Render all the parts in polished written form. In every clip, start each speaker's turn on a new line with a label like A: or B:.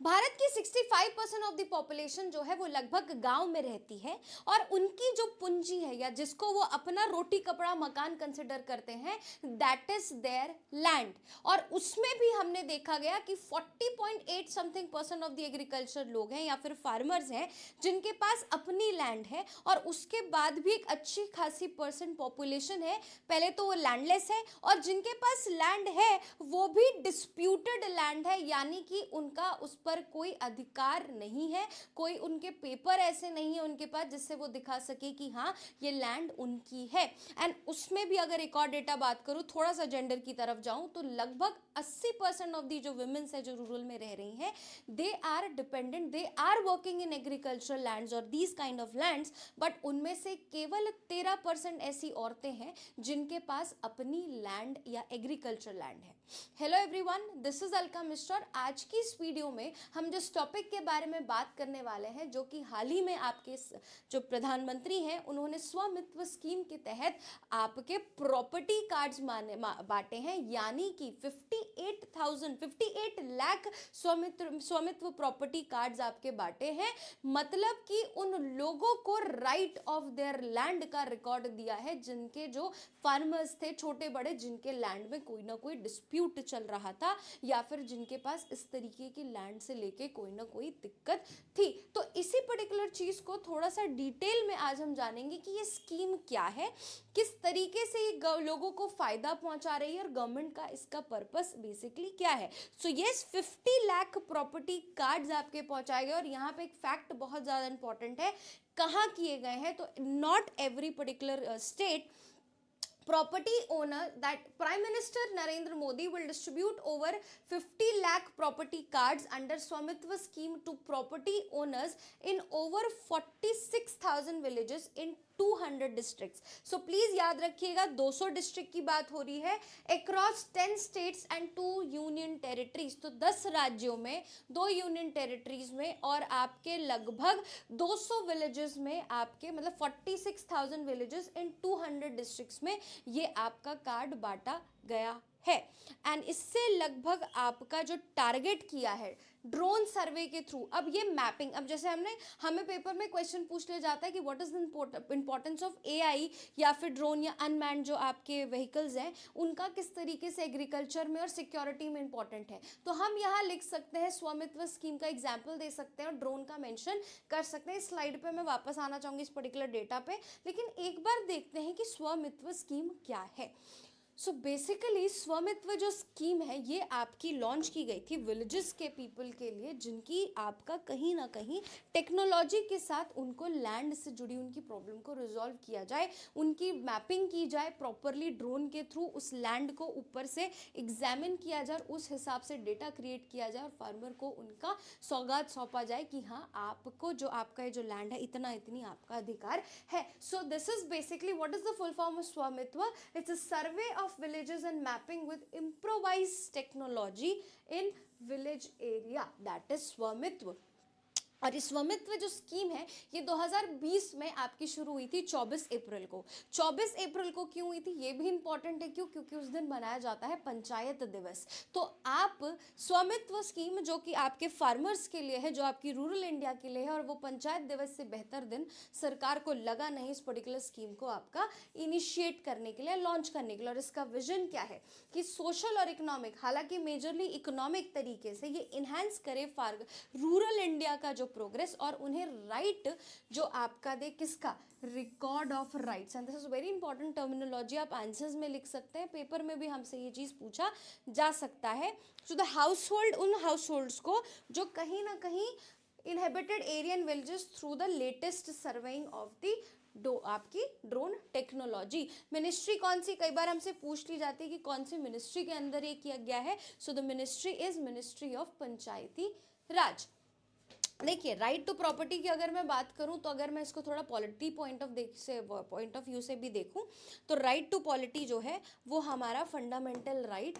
A: भारत की 65% of the population जो है वो लगभग गांव में रहती है और उनकी जो पूंजी है या जिसको वो अपना रोटी कपड़ा मकान कंसिडर करते हैं दैट इज देयर लैंड। और उसमें भी हमने देखा गया कि 40.8 something percent of the agriculture लोग हैं या फिर फार्मर्स हैं जिनके पास अपनी लैंड है और उसके बाद भी एक अच्छी खासी परसेंट पॉपुलेशन है पहले तो वो लैंडलेस है और जिनके पास लैंड है वो भी डिस्प्यूटेड लैंड है यानी कि उनका उस पर कोई अधिकार नहीं है, कोई उनके पेपर ऐसे नहीं है उनके पास जिससे वो दिखा सके कि हाँ ये लैंड उनकी है। एंड उसमें भी अगर एक और डेटा बात करूँ थोड़ा सा जेंडर की तरफ जाऊं तो लगभग 80% ऑफ दी जो वुमेन्स है जो रूरल में रह रही हैं they are dependent, they are working in agricultural lands और these kind of lands. But उनमें से केवल 13% ऐसी औरतें हैं जिनके पास अपनी लैंड या एग्रीकल्चर लैंड है। Hello everyone, this is Alka Mishra. आज की इस वीडियो में हम जिस टॉपिक के बारे में बात करने वाले हैं जो कि हाल ही में आपके जो प्रधानमंत्री हैं उन्होंने स्वामित्व स्कीम के तहत आपके प्रॉपर्टी कार्ड्स बांटे हैं यानी कि 58 लाख स्वामित्व प्रॉपर्टी कार्ड्स आपके बांटे हैं। मतलब कि उन लोगों को राइट ऑफ देयर लैंड का रिकॉर्ड दिया है जिनके जो फार्मर्स थे छोटे बड़े जिनके लैंड में कोई ना कोई डिस्प्यूट चल रहा था या फिर जिनके पास इस तरीके की लैंड से लेके कोई ना कोई दिक्कत थी। तो इसी पर्टिकुलर चीज को थोड़ा सा डिटेल में आज हम जानेंगे कि ये स्कीम क्या है, किस तरीके से ये लोगों को फायदा पहुंचा रही है और गवर्नमेंट का इसका पर्पस बेसिकली क्या है। So yes, 50 lakh property cards आपके पहुंचाए गए और यहाँ पे एक फैक्ट बहुत ज्यादा इंपॉर्टेंट है कहाँ किए गए हैं। तो not every particular state property owner that Prime Minister Narendra Modi will distribute over 50 lakh property cards under Swamitva scheme to property owners in over 46,000 villages in 200 districts. So please याद रखिएगा 200 district की बात हो रही है across 10 states and 2 union territories. तो 10 राज्यों में 2 यूनियन टेरिटरीज में और आपके लगभग 200 विलेजेस में आपके मतलब 46,000 विलेजेस इन 200 डिस्ट्रिक्ट्स में ये आपका कार्ड बांटा गया है। एंड इससे लगभग आपका जो टारगेट किया है ड्रोन सर्वे के थ्रू, अब ये मैपिंग, अब जैसे हमें पेपर में क्वेश्चन पूछ लिया जाता है कि what is the importance of AI या फिर ड्रोन या अनमैन्ड जो आपके व्हीकल्स हैं उनका किस तरीके से एग्रीकल्चर में और सिक्योरिटी में इंपॉर्टेंट है। तो हम यहाँ लिख सकते हैं स्वामित्व स्कीम का एग्जाम्पल दे सकते हैं और ड्रोन का मेंशन कर सकते हैं। इस स्लाइड पे मैं वापस आना चाहूंगी इस पर्टिकुलर डेटा पे, लेकिन एक बार देखते हैं कि स्वामित्व स्कीम क्या है। सो बेसिकली स्वामित्व जो स्कीम है ये आपकी लॉन्च की गई थी विलेजेस के पीपल के लिए जिनकी आपका कहीं ना कहीं टेक्नोलॉजी के साथ उनको लैंड से जुड़ी उनकी प्रॉब्लम को रिजॉल्व किया जाए, उनकी मैपिंग की जाए प्रॉपरली ड्रोन के थ्रू, उस लैंड को ऊपर से एग्जामिन किया जाए, उस हिसाब से डेटा क्रिएट किया जाए और फार्मर को उनका सौगात सौंपा जाए कि हाँ आपको जो आपका जो लैंड है इतना इतनी आपका अधिकार है। So this is basically what is the full form of Swamitva. It's a survey of villages and mapping with improvised technology in village area, that is स्वामित्व। और इस स्वामित्व जो स्कीम है ये 2020 में आपकी शुरू हुई थी 24 अप्रैल को। 24 अप्रैल को क्यों हुई थी ये भी इंपॉर्टेंट है, क्यों? क्योंकि उस दिन मनाया जाता है पंचायत दिवस। तो आप स्वामित्व स्कीम जो कि आपके फार्मर्स के लिए है, जो आपकी रूरल इंडिया के लिए है, और वो पंचायत दिवस से बेहतर दिन सरकार को लगा नहीं इस पर्टिकुलर स्कीम को आपका इनिशिएट करने के लिए, लॉन्च करने के लिए। और इसका विजन क्या है कि सोशल और इकोनॉमिक, हालांकि मेजरली इकोनॉमिक तरीके से ये इन्हांस करे रूरल इंडिया का जो प्रोग्रेस और उन्हें राइट जो आपका दे किसका, record of rights. And this is very important terminology, आप आंसर्स में लिख सकते हैं, पेपर में भी हमसे ये चीज पूछा जा सकता है। सो द हाउस होल्ड, उन हाउस होल्ड्स को जो कहीं ना कहीं inhabited area in villages through the latest surveying of the आपकी ड्रोन टेक्नोलॉजी। मिनिस्ट्री कौन सी, कई बार हमसे पूछ ली जाती है कि कौन सी मिनिस्ट्री के अंदर ये किया गया है। So the ministry is ministry of Panchayati Raj. देखिए राइट टू प्रॉपर्टी की अगर मैं बात करूं तो अगर मैं इसको थोड़ा पॉलिटी पॉइंट ऑफ व्यू से भी देखूं तो राइट टू पॉलिटी जो है वो हमारा फंडामेंटल राइट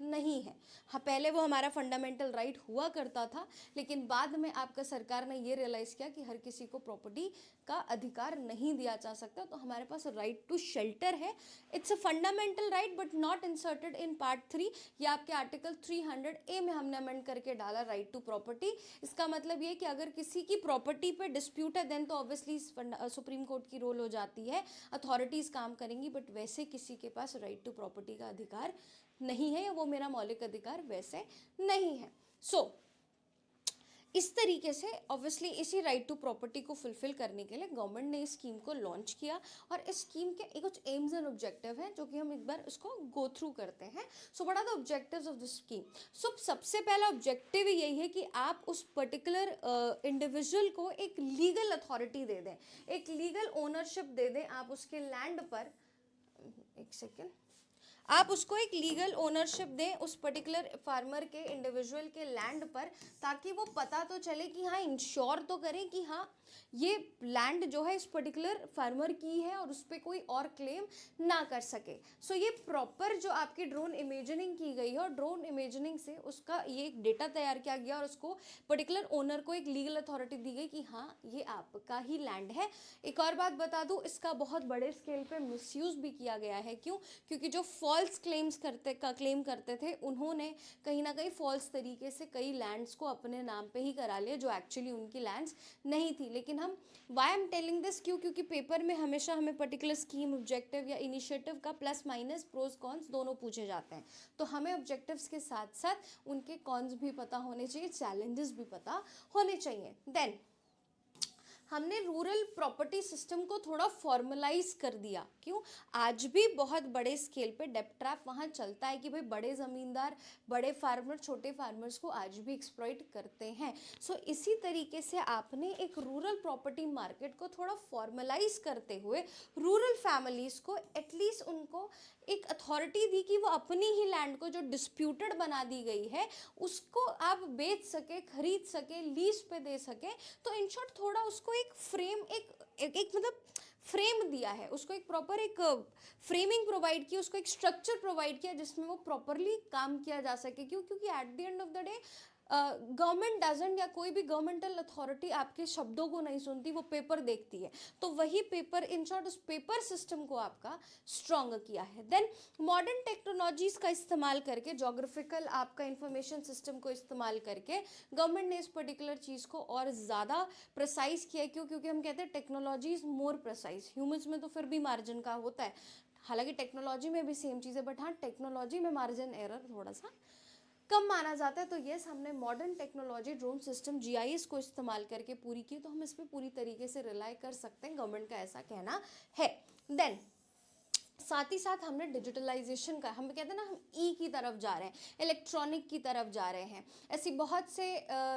A: नहीं है। हाँ, पहले वो हमारा फंडामेंटल राइट हुआ करता था, लेकिन बाद में आपका सरकार ने ये रियलाइज़ किया कि हर किसी को प्रॉपर्टी का अधिकार नहीं दिया जा सकता, तो हमारे पास राइट टू शेल्टर है। It's a fundamental right but not inserted in part 3, या आपके आर्टिकल 300A में हमने अमेंड करके डाला राइट टू प्रॉपर्टी। इसका मतलब ये कि अगर किसी की प्रॉपर्टी पे डिस्प्यूट है देन तो ऑब्वियसली सुप्रीम कोर्ट की रोल हो जाती है, अथॉरिटीज़ काम करेंगी, बट वैसे किसी के पास राइट टू प्रॉपर्टी का अधिकार नहीं है, या वो मेरा मौलिक अधिकार वैसे नहीं है। इस तरीके से ऑब्वियसली इसी राइट टू प्रॉपर्टी को फुलफिल करने के लिए गवर्नमेंट ने इस स्कीम को लॉन्च किया, और इस स्कीम के कुछ एम्स एंड ऑब्जेक्टिव हैं जो कि हम एक बार उसको गो थ्रू करते हैं। So what are the objectives of the scheme? So सबसे पहला ऑब्जेक्टिव यही है कि आप उस पर्टिकुलर इंडिविजुअल को एक लीगल अथॉरिटी दे दें, एक लीगल ओनरशिप दे दें आप उसके लैंड पर। एक सेकेंड, आप उसको एक लीगल ओनरशिप दें उस पर्टिकुलर फार्मर के, इंडिविजुअल के लैंड पर, ताकि वो पता तो चले कि हाँ, इंश्योर तो करें कि हाँ ये लैंड जो है इस पर्टिकुलर फार्मर की है और उस पर कोई और क्लेम ना कर सके। सो ये प्रॉपर जो आपकी ड्रोन इमेजिनिंग की गई है, और ड्रोन इमेजिनिंग से उसका ये एक डेटा तैयार किया गया और उसको पर्टिकुलर ओनर को एक लीगल अथॉरिटी दी गई कि हाँ ये आपका ही लैंड है। एक और बात बता दूँ, इसका बहुत बड़े स्केल पे मिसयूज़ भी किया गया है। क्यों? क्योंकि जो फॉल्स क्लेम करते थे, उन्होंने कहीं ना कहीं फॉल्स तरीके से कई लैंड्स को अपने नाम पे ही करा लिए जो एक्चुअली उनकी लैंड्स नहीं थी। लेकिन हम वाई एम टेलिंग दिस, क्योंकि पेपर में हमेशा हमें पर्टिकुलर स्कीम, ऑब्जेक्टिव या इनिशिएटिव का प्लस माइनस, प्रोज कॉन्स दोनों पूछे जाते हैं, तो हमें ऑब्जेक्टिव्स के साथ साथ उनके कॉन्स भी पता होने चाहिए, चैलेंजेस भी पता होने चाहिए। देन हमने रूरल प्रॉपर्टी सिस्टम को थोड़ा फॉर्मलाइज कर दिया। क्यों? आज भी बहुत बड़े स्केल पे डेब्ट ट्रैप वहाँ चलता है कि भाई बड़े ज़मींदार, बड़े फार्मर छोटे फार्मर्स को आज भी एक्सप्लॉइट करते हैं। सो इसी तरीके से आपने एक रूरल प्रॉपर्टी मार्केट को थोड़ा फॉर्मलाइज करते हुए रूरल फैमिलीज़ को एटलीस्ट उनको एक अथॉरिटी दी कि वो अपनी ही लैंड को जो डिस्प्यूटेड बना दी गई है उसको आप बेच सके, खरीद सके, लीज पे दे सके। तो इन शॉर्ट थोड़ा उसको एक फ्रेम, एक मतलब फ्रेम दिया है, उसको एक प्रॉपर एक फ्रेमिंग प्रोवाइड की, उसको एक स्ट्रक्चर प्रोवाइड किया जिसमें वो प्रॉपरली काम किया जा सके। क्यों? क्योंकि at the end of the day government doesn't, या कोई भी गवर्नमेंटल अथॉरिटी आपके शब्दों को नहीं सुनती, वो पेपर देखती है। तो वही पेपर, इन शॉर्ट उस पेपर सिस्टम को आपका स्ट्रॉन्ग किया है। देन मॉडर्न टेक्नोलॉजीज़ का इस्तेमाल करके, जोग्राफिकल आपका इंफॉर्मेशन सिस्टम को इस्तेमाल करके गवर्नमेंट ने इस पर्टिकुलर चीज़ को और ज़्यादा प्रिसाइज किया। क्यों? क्योंकि हम कहते हैं technology is more precise. Humans में तो फिर भी मार्जिन का होता है, हालांकि टेक्नोलॉजी में भी सेम चीज़ है, बट हाँ टेक्नोलॉजी में मार्जिन एरर थोड़ा सा कम माना जाता है। तो यस, हमने modern technology, drone system, GIS को इस्तेमाल करके पूरी की, तो हम इस पर पूरी तरीके से रिलाई कर सकते हैं, गवर्नमेंट का ऐसा कहना है। देन साथ ही साथ हमने डिजिटलाइजेशन का, हम कहते हैं ना हम ई की तरफ जा रहे हैं, इलेक्ट्रॉनिक की तरफ जा रहे हैं। ऐसी बहुत से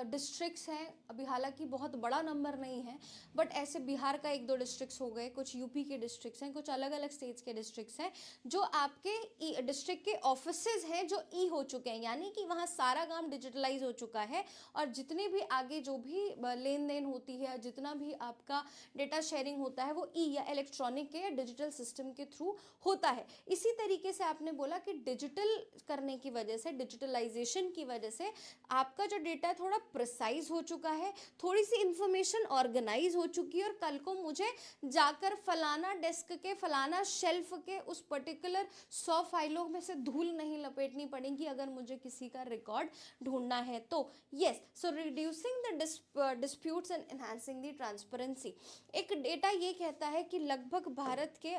A: डिस्ट्रिक्ट्स हैं, अभी हालांकि बहुत बड़ा नंबर नहीं है, बट ऐसे बिहार का 1-2 डिस्ट्रिक्ट्स हो गए, कुछ यूपी के डिस्ट्रिक्ट्स हैं, कुछ अलग अलग स्टेट्स के डिस्ट्रिक्ट्स हैं, जो आपके डिस्ट्रिक्ट के ऑफिसेज हैं जो ई हो चुके हैं, यानी कि वहाँ सारा काम डिजिटलाइज हो चुका है। और जितने भी आगे जो भी लेन देन होती है, जितना भी आपका डेटा शेयरिंग होता है, वो ई या इलेक्ट्रॉनिक के या डिजिटल सिस्टम के थ्रू होता है। इसी तरीके से आपने बोला कि डिजिटल करने की वजह से, डिजिटलाइजेशन की वजह से आपका जो डेटा है थोड़ा प्रिसाइज हो चुका है, थोड़ी सी इंफॉर्मेशन ऑर्गेनाइज हो चुकी है, और कल को मुझे जाकर फलाना डेस्क के, फलाना शेल्फ के उस पर्टिकुलर 100 फाइलों में से धूल नहीं लपेटनी पड़ेगी अगर मुझे किसी का रिकॉर्ड ढूंढना है तो। Yes, so reducing the disputes and enhancing the transparency. एक डेटा ये कहता है कि लगभग भारत के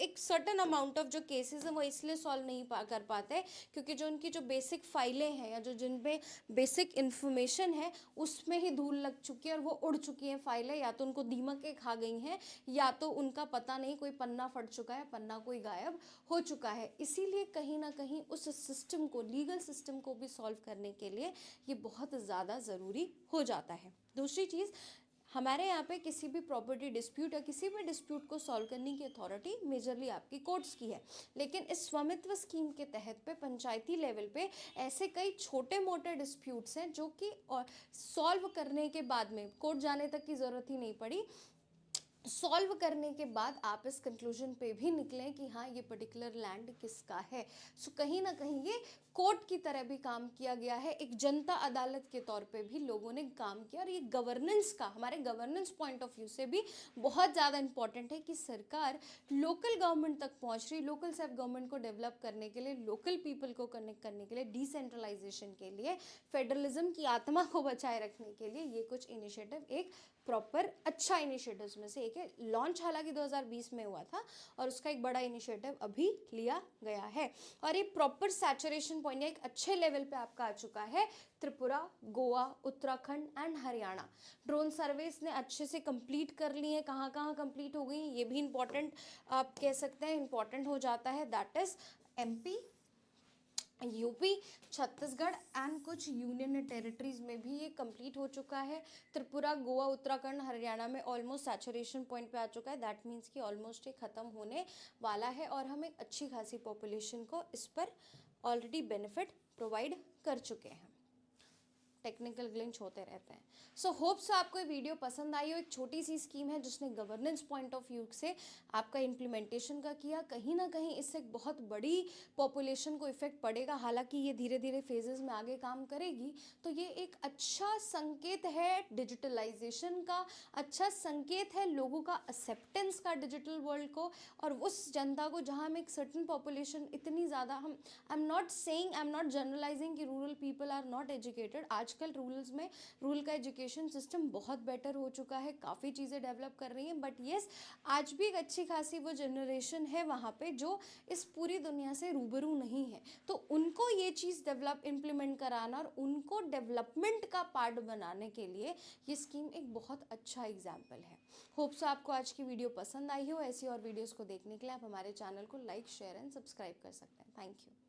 A: एक सर्टन अमाउंट ऑफ जो केसेस हैं वो इसलिए सॉल्व नहीं कर पाते क्योंकि जो उनकी जो बेसिक फाइलें हैं या जो जिन पे बेसिक इन्फॉर्मेशन है उसमें ही धूल लग चुकी है और वो उड़ चुकी हैं फाइलें, या तो उनको दीमकें खा गई हैं, या तो उनका पता नहीं, कोई पन्ना फट चुका है, पन्ना कोई गायब हो चुका है। इसीलिए कहीं ना कहीं उस सिस्टम को, लीगल सिस्टम को भी सॉल्व करने के लिए ये बहुत ज़्यादा ज़रूरी हो जाता है। दूसरी चीज़, हमारे यहाँ पे किसी भी प्रॉपर्टी डिस्प्यूट या किसी भी डिस्प्यूट को सॉल्व करने की अथॉरिटी मेजरली आपकी कोर्ट्स की है, लेकिन इस स्वामित्व स्कीम के तहत पे पंचायती लेवल पे ऐसे कई छोटे मोटे डिस्प्यूट्स हैं जो कि सॉल्व करने के बाद में कोर्ट जाने तक की ज़रूरत ही नहीं पड़ी, सॉल्व करने के बाद आप इस कंक्लूजन पे भी निकलें कि हाँ ये पर्टिकुलर लैंड किसका है। सो कहीं ना कहीं ये कोर्ट की तरह भी काम किया गया है, एक जनता अदालत के तौर पे भी लोगों ने काम किया, और ये गवर्नेंस का, हमारे गवर्नेंस पॉइंट ऑफ व्यू से भी बहुत ज़्यादा इंपॉर्टेंट है कि सरकार लोकल गवर्नमेंट तक पहुंच रही, लोकल सेल्फ गवर्नमेंट को डेवलप करने के लिए, लोकल पीपल को कनेक्ट करने के लिए, डिसेंट्रलाइजेशन के लिए, फेडरलिज्म की आत्मा को बचाए रखने के लिए ये कुछ इनिशिएटिव एक प्रॉपर अच्छा इनिशिएटिव्स में से एक है। लॉन्च हालांकि 2020 में हुआ था और उसका एक बड़ा इनिशिएटिव अभी लिया गया है, और ये प्रॉपर सैचुरेशन पॉइंट एक अच्छे लेवल पे आपका आ चुका है। Tripura, Goa, Uttarakhand and Haryana drone surveys ने अच्छे से कंप्लीट कर ली है। कहाँ कहाँ कंप्लीट हो गई ये भी इंपॉर्टेंट आप कह सकते हैं, इंपॉर्टेंट हो जाता है। That is MP, UP, Chhattisgarh and कुछ यूनियन टेरिटरीज में भी ये कंप्लीट हो चुका है। त्रिपुरा, गोवा, उत्तराखंड, हरियाणा में ऑलमोस्ट सैचुरेशन पॉइंट पे आ चुका है। दैट मीन्स कि ऑलमोस्ट ये ख़त्म होने वाला है, और हम एक अच्छी खासी पॉपुलेशन को इस पर ऑलरेडी बेनिफिट प्रोवाइड कर चुके हैं। टेक्निकल ग्लिच होते रहते हैं। सो होप्स आपको ये वीडियो पसंद आई हो। एक छोटी सी स्कीम है जिसने गवर्नेंस पॉइंट ऑफ व्यू से आपका इम्प्लीमेंटेशन का किया, कहीं ना कहीं इससे एक बहुत बड़ी पॉपुलेशन को इफेक्ट पड़ेगा। हालांकि ये धीरे धीरे फेजेस में आगे काम करेगी, तो ये एक अच्छा संकेत है डिजिटलाइजेशन का, अच्छा संकेत है लोगों का एक्सेप्टेंस का डिजिटल वर्ल्ड को, और उस जनता को जहाँ में एक सर्टन पॉपुलेशन इतनी ज़्यादा, हम आई एम नॉट जनरलाइजिंग कि rural people are not educated. आजकल रूरल्स में रूरल का एजुकेशन सिस्टम बहुत बेटर हो चुका है, काफ़ी चीज़ें डेवलप कर रही हैं, बट येस आज भी एक अच्छी खासी वो जनरेशन है वहाँ पे जो इस पूरी दुनिया से रूबरू नहीं है। तो उनको ये चीज़ डेवलप इम्प्लीमेंट कराना और उनको डेवलपमेंट का पार्ट बनाने के लिए ये स्कीम एक बहुत अच्छा एग्जाम्पल है। होप्स आपको आज की वीडियो पसंद आई हो। ऐसी और वीडियोज़ को देखने के लिए आप हमारे चैनल को लाइक, शेयर एंड सब्सक्राइब कर सकते हैं। Thank you.